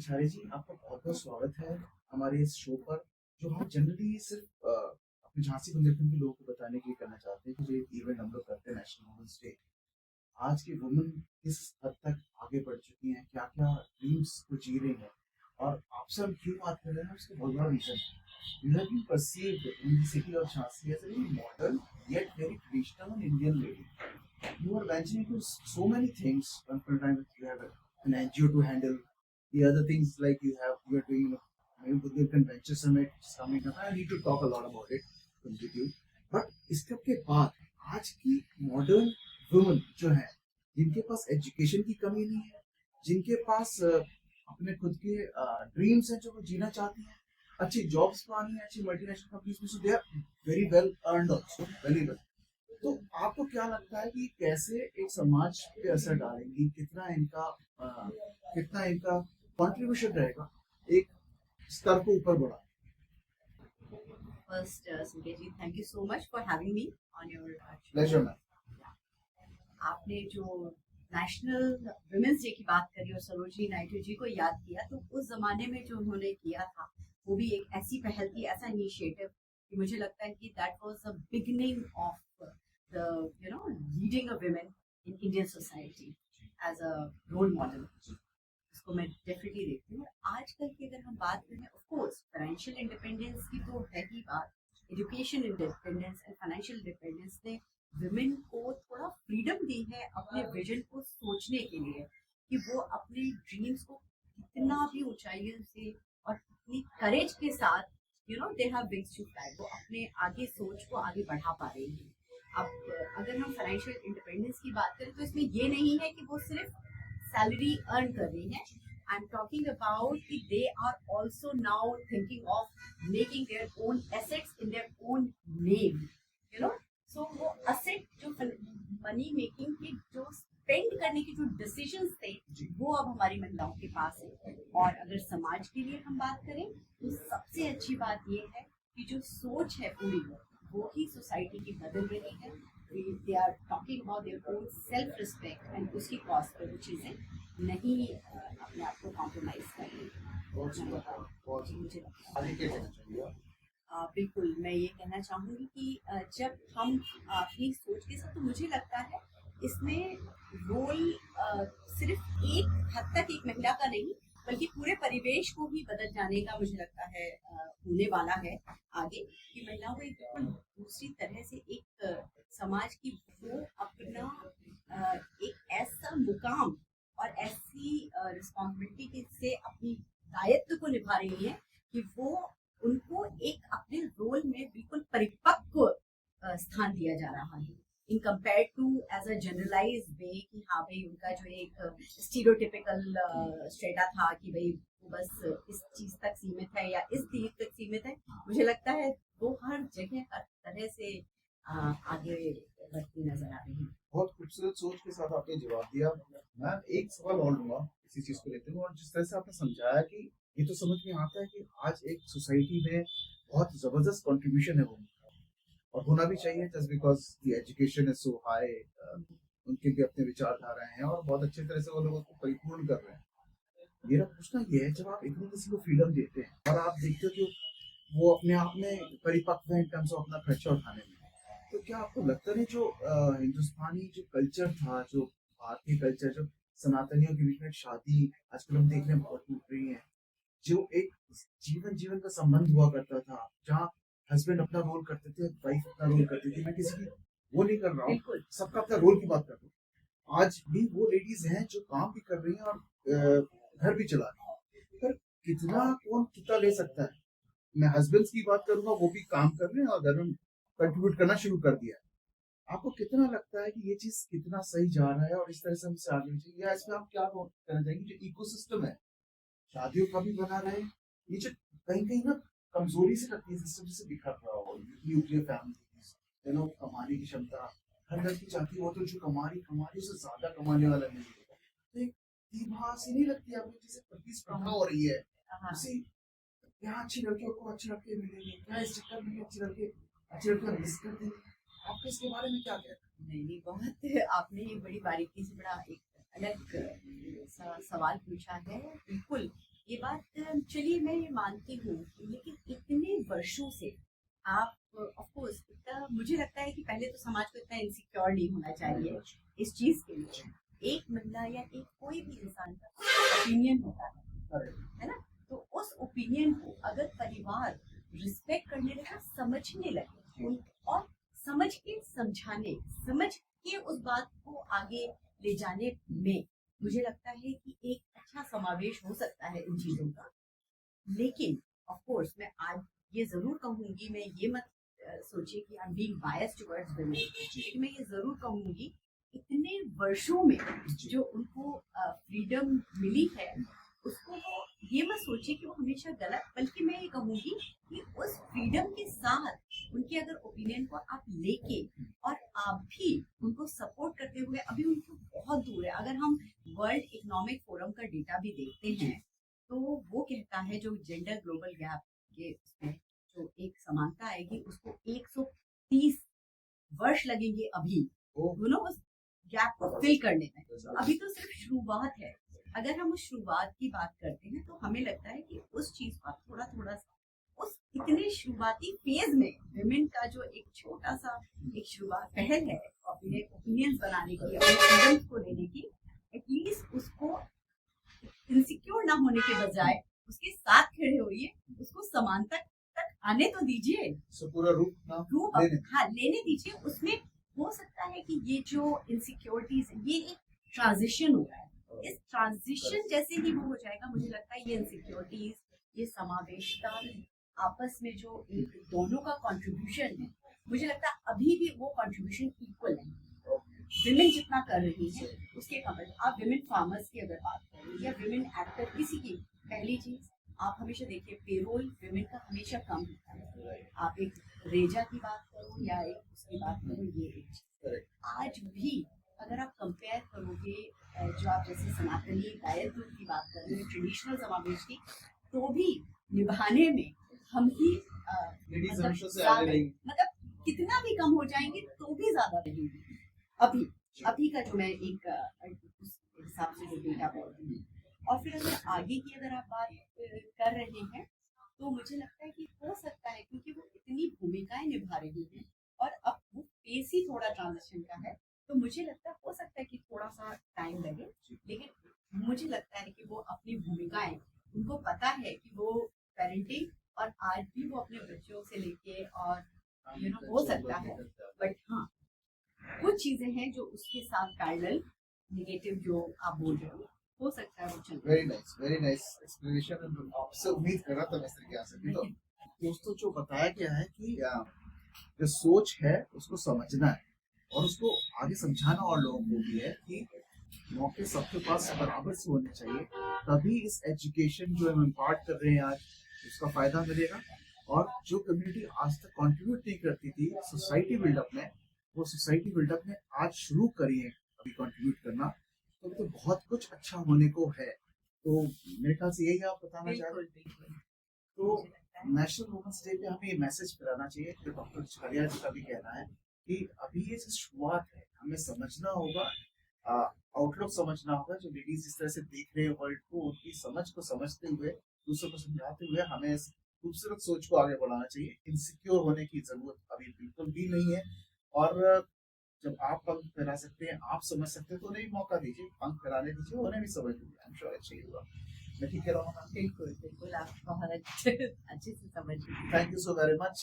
पिछाड़ी जी, आपका बहुत-बहुत स्वागत है हमारे इस शो पर, जो हम जनरली सिर्फ़ अपनी झांसी बुंदेलखंड के लोगों को बताने के लिए करना चाहते हैं कि जो एक इवेंट हम लोग करते हैं नेशनल वुमेन्स डे। आज की वुमेन किस हद तक आगे बढ़ चुकी हैं, क्या-क्या ड्रीम्स को जी रही हैं और आपसे हम क्यों बात कर रहे हैं, उसका बहुत बड़ा रीज़न है। You have been perceived in the city of Jhansi as a very modern yet very traditional and Indian lady. You are venturing into so many things. One point time you have an NGO to handle. The other things like you are doing maybe Buddhist Venture Summit is coming up. I need to talk a lot about it with you. But इसके के बाद आज की modern woman जो है, जिनके पास education की कमी नहीं है, जिनके पास अपने खुद के ड्रीम्स हैं जो वो जीना चाहती हैं, अच्छी जॉब्स पानी है, अच्छी मल्टीनेशनल कंपनीज में, so they are very well earned also, very well. तो आपको क्या लगता है कि कैसे एक समाज पे असर डालेंगी, कितना इनका कंट्रीब्यूशन रहेगा एक स्तर को ऊपर बढ़ा? First, Sanjay, thank you so much for having me on your show. Pleasure ma'am. आपने जो नेशनल वुमेन्स डे की बात करी और सरोजिनी नायडू जी को याद किया, तो उस जमाने में जो उन्होंने किया था वो भी एक ऐसी पहल थी, ऐसा इनिशिएटिव कि मुझे लगता है कि that was the beginning of the leading a women in Indian society as a role model. उसको मैं डेफिनेटली देखती हूँ। आजकल की अगर हम बात करें, ऑफ कोर्स फाइनेंशियल इंडिपेंडेंस की तो है ही बात, education independence and financial independence ने विमेन को थोड़ा फ्रीडम दी है अपने विजन को सोचने के लिए, कि वो अपने ड्रीम्स को कितना भी ऊंचाइयों से और अपनी करेज के साथ they have wings to fly, वो अपने आगे सोच को आगे बढ़ा पा रही है। अब अगर हम फाइनेंशियल इंडिपेंडेंस की बात करें तो इसमें ये नहीं है कि वो सिर्फ सैलरी अर्न कर रही है। आई एम टॉकिंग अबाउट कि they are also now thinking of making their own assets in their own name, so वो असेट जो मनी मेकिंग के जो स्पेंड करने के जो डिसीजंस थे वो अब हमारी महिलाओं के पास है। और अगर समाज के लिए हम बात करें तो सबसे अच्छी बात ये है कि जो सोच है पूरी वो ही सोसाइटी की बदल रही है। They are talking about their own self respect and उसकी कॉस्ट पर वो चीज़ें नहीं अपने आप को कॉम्प्रोमाइज कर रही। मुझे बिल्कुल मैं ये कहना चाहूँगी कि जब हम अपनी सोच के साथ, तो मुझे लगता है इसमें रोल सिर्फ एक हद तक एक महिला का नहीं बल्कि पूरे परिवेश को ही बदल जाने का मुझे लगता है होने वाला है आगे, कि महिलाओं को एक बिल्कुल दूसरी तरह से एक समाज की वो अपना एक ऐसा मुकाम और ऐसी रिस्पॉन्सिबिलिटी से अपनी दायित्व को निभा रही है कि वो उनको एक अपने रोल में बिल्कुल परिपक्व स्थान दिया जा रहा है in compare to as a generalize way, कि हाँ भाई उनका जो एक स्टीरियोटिपिकल स्ट्रेटा था कि भाई वो बस इस चीज तक सीमित है या इस चीज तक सीमित है। मुझे लगता है वो हर जगह हर तरह से आगे बढ़ती नजर आ रही है। बहुत खूबसूरत सोच के साथ आपने जवाब दिया। मैं एक सवाल और लूंगा इसी चीज को लेते हुए, और जिस तरह से आपने समझाया कि ये तो समझ में आता है कि आज एक सोसाइटी में बहुत जबरदस्त कंट्रीब्यूशन है वो, और होना भी चाहिए, just because the education is so high. उनके भी अपने विचारधारा हैं और बहुत अच्छे तरह से वो लोगों को परिपूर्ण कर रहे हैं। मेरा पूछना ये है, जब आप इतनी किसी को फ्रीडम देते हैं और आप देखते हो कि वो अपने आप में परिपक्व है इन टर्म्स ऑफ अपना खर्चा उठाने में, तो क्या आपको लगता नहीं जो हिंदुस्तानी जो कल्चर था, जो भारतीय कल्चर, जो सनातनियों के बीच में शादी आजकल हम देख रहे हैं बहुत टूट रही है, जो एक जीवन जीवन का संबंध हुआ करता था, जहाँ हस्बैंड अपना रोल करते थे, वाइफ अपना रोल करती थी, मैं किसी की वो नहीं कर रहा हूँ, सबका अपना रोल की बात कर रहा हूँ। आज भी वो लेडीज हैं जो काम भी कर रही हैं और घर भी चला रही हैं, पर कौन कितना ले सकता है? मैं हस्बैंड्स की बात करूंगा, वो भी काम कर रहे हैं और घर में कंट्रीब्यूट करना शुरू कर दिया है। आपको कितना लगता है कि ये चीज कितना सही जा रहा है और इस तरह से हमसे आगे चाहिए, या इसमें आप क्या कहना चाहेंगे? जो इकोसिस्टम है शादियों का भी बना रहे, ये जो कहीं कहीं ना कमजोरी से लगती है सिस्टम से बिखर रहा हो, न्यूक्लियर फैमिली, कमाने की क्षमता हर लड़की चाहती है, वो तो जो कमारी से ज्यादा कमाने वाला नहीं है, तो एक सी नहीं लगती है, आपको जैसे प्रतिस्पर्धा हो रही है उसी, यहाँ अच्छी लड़कियों को अच्छे लड़के मिलेंगे, क्या इस चक्कर में अच्छे लड़के मिस कर देंगे? आपको इसके बारे में क्या कहते हैं? नहीं, बहुत आपने ये बड़ी बारीकी से बड़ा एक अलग सवाल पूछा है। बिल्कुल ये बात चलिए मैं ये मानती हूँ, लेकिन इतने वर्षों से आप ऑफ कोर्स इतना मुझे लगता है कि पहले तो समाज को इतना इनसिक्योर नहीं होना चाहिए इस चीज के लिए। एक महिला या एक कोई भी इंसान का ओपिनियन होता है ना? तो उस ओपिनियन को अगर परिवार रिस्पेक्ट करने लगा, समझने लगे और समझ के समझाने, समझ के उस बात को आगे ले जाने में मुझे लगता है कि एक अच्छा समावेश हो सकता है इन चीजों का। लेकिन ऑफ कोर्स मैं आज ये जरूर कहूंगी, मैं ये मत सोचिए कि I am being biased towards women, लेकिन मैं ये जरूर कहूंगी इतने वर्षों में जो उनको फ्रीडम मिली है, उसको वो ये मत सोचिए कि वो हमेशा गलत, बल्कि मैं ये कहूंगी कि उस फ्रीडम के साथ उनके अगर ओपिनियन को आप लेके और आप भी उनको सपोर्ट करते हुए, अभी उनको बहुत दूर है। अगर हम वर्ल्ड इकोनॉमिक फोरम का डेटा भी देखते हैं तो वो कहता है जो जेंडर ग्लोबल गैप के उसमें जो एक समानता आएगी उसको 130 वर्ष लगेंगे अभी उस गैप को फिल करने में। अभी तो सिर्फ शुरुआत है। अगर हम उस शुरुआत की बात करते हैं तो हमें लगता है कि उस चीज को थोड़ा थोड़ा उस इतने शुरुआती फेज में विमेन का जो एक छोटा सा एक शुरुआत पहल है अपने ओपिनियंस बनाने की, अपने फ्रीडम्स को लेने की, एटलीस्ट उसको इनसिक्योर ना होने के बजाय उसके साथ खड़े होइए, उसको समानता तक आने तो दीजिए, पूरा रूप हाँ लेने दीजिए। उसमें हो सकता है कि ये जो इनसिक्योरिटीज ये एक ट्रांजिशन हो रहा है, इस ट्रांजिशन जैसे ही वो हो जाएगा, मुझे लगता है ये इनसिक्योरिटीज, ये समावेशता, आपस में जो एक दोनों का कंट्रीब्यूशन है, मुझे लगता है अभी भी वो कंट्रीब्यूशन इक्वल है। विमेन जितना कर रही है उसके कंपेयर, आप विमेन फार्मर्स की अगर बात करें या विमेन एक्टर किसी की, पहली चीज आप हमेशा देखिए पेरोल विमेन का हमेशा कम होता है। आप एक रेजा की बात करो या एक उसकी बात करो, ये एक चीज आज भी अगर आप कंपेयर करोगे, जो आप जैसे सनातनी दायित्व की बात कर रहे हैं, ट्रेडिशनल समावेश की, तो भी निभाने में हम ही मतलब कितना भी कम हो जाएंगे तो भी ज्यादा रहेंगे अभी का जो मैं एक उस हिसाब से जो डेटा बोलती हूँ। और फिर अगर आगे की अगर आप बात कर रहे हैं तो मुझे लगता है कि हो सकता है क्योंकि वो इतनी भूमिकाएं निभा रही हैं और अब वो पेस ही थोड़ा ट्रांजिशन का है, तो मुझे लगता है हो सकता है कि थोड़ा सा टाइम लगे, लेकिन मुझे लगता है कि वो अपनी भूमिकाएं, उनको पता है कि वो पेरेंटिंग और आज भी वो अपने बच्चों से लेके और हो सकता है, बट हाँ कुछ चीजें हैं जो उसके साथ पैरेलल नेगेटिव जो आप बोल रहे हो सकता है वो चल। Very nice explanation. आपसे उम्मीद कर रहा था मैं इस तरीके से। तो दोस्तों जो बताया गया है कि जो सोच है उसको समझना है और उसको आगे समझाना और लोगों को भी है कि मौके सबके पास बराबर से होने चाहिए, तभी इस एजुकेशन जो हम इम्पार्ट कर रहे हैं आज उसका फायदा मिलेगा। और जो कम्युनिटी आज तक कंट्रीब्यूट नहीं करती थी सोसाइटी बिल्डअप में, वो सोसाइटी बिल्डअप ने आज शुरू करी है अभी कंट्रीब्यूट करना, तो बहुत कुछ अच्छा होने को है। तो मेरे ख्याल से यही आप बताना चाह रहे हैं। तो नेशनल वुमेन्स डे पे हमें ये मैसेज कराना चाहिए, जो डॉक्टर छालिया जी का भी कहना है कि अभी ये जो शुरुआत है, हमें समझना होगा, आउटलुक समझना होगा। जो लेडीज जिस तरह से देख रहे हैं वर्ल्ड को, उनकी समझ को समझते हुए, दूसरों को समझाते हुए हमें खूबसूरत सोच को आगे बढ़ाना चाहिए। इनसिक्योर होने की जरूरत अभी बिल्कुल भी नहीं है। और जब आप पंख फैला सकते हैं, आप समझ सकते हैं, तो उन्हें भी मौका दीजिए, पंख फैलाने दीजिए, उन्हें भी समझ लीजिए। आई एम श्योर अच्छा ही होगा। मैं ठीक कह रहा हूँ? बिल्कुल बिल्कुल, आप बहुत अच्छे से समझ। Thank you so very much.